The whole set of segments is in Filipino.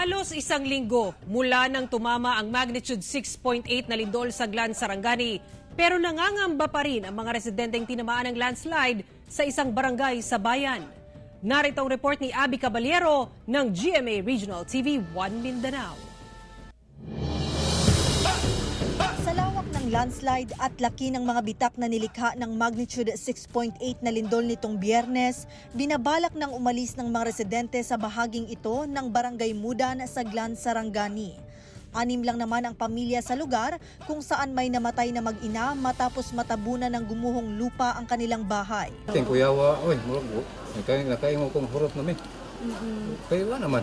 Halos isang linggo mula nang tumama ang magnitude 6.8 na lindol sa Glan, Sarangani. Pero nangangamba pa rin ang mga residenteng tinamaan ng landslide sa isang barangay sa bayan. Narito ang report ni Abby Caballero ng GMA Regional TV 1 Mindanao. Sa lawak ng landslide at laki ng mga bitak na nilikha ng magnitude 6.8 na lindol nitong Biyernes, binabalak ng umalis ng mga residente sa bahaging ito ng Barangay Mudan sa Glan, Sarangani. 6 lang naman ang pamilya sa lugar kung saan may namatay na mag-ina matapos matabunan ng gumuhong lupa ang kanilang bahay. Ting kuyawa, oy, murag nakain mo kong hurot namin. Kaya naman.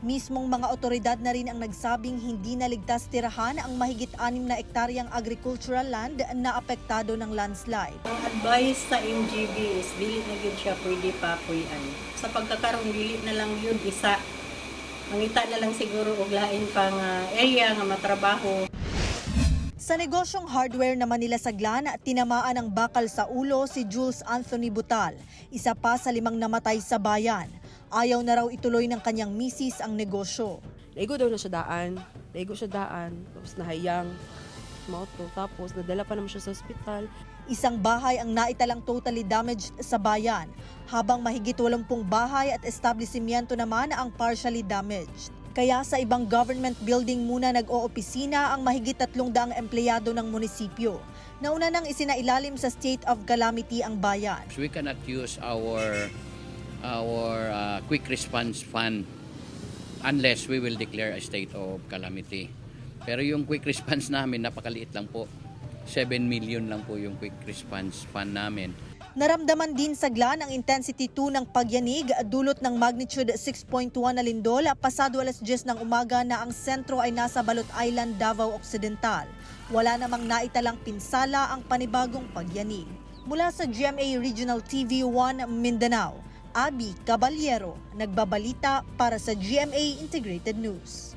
Mismong mga otoridad na rin ang nagsabing hindi naligtas tirahan ang mahigit 6 na ektaryang agricultural land na apektado ng landslide. Ang advice sa MGB is dili na gyud siya pwede pakuyan. Sa pagkakaroon dili na lang yun isa. Mangita na lang siguro og lain pang area nga matrabaho. Sa negosyong hardware naman nila sa Glan, tinamaan ng bakal sa ulo si Jules Anthony Butal, isa pa sa 5 namatay sa bayan. Ayaw na raw ituloy ng kanyang misis ang negosyo. Naigo daw na siya daan. Tapos nahayang moto. Tapos nadala pa naman siya sa ospital. Isang bahay ang naitalang totally damaged sa bayan, habang mahigit 80 bahay at establishmento naman ang partially damaged. Kaya sa ibang government building muna nag-oopisina ang mahigit 300 empleyado ng munisipyo. Nauna nang isinailalim sa state of calamity ang bayan. We cannot use our quick response fund unless we will declare a state of calamity. Pero yung quick response namin napakaliit lang po. 7 million lang po yung quick response fund namin. Naramdaman din sa Glan ang intensity 2 ng pagyanig dulot ng magnitude 6.1 na lindol pasado 10:00 ng umaga na ang sentro ay nasa Balot Island, Davao Occidental. Wala namang naitalang pinsala ang panibagong pagyanig. Mula sa GMA Regional TV 1 Mindanao, Abby Caballero, nagbabalita para sa GMA Integrated News.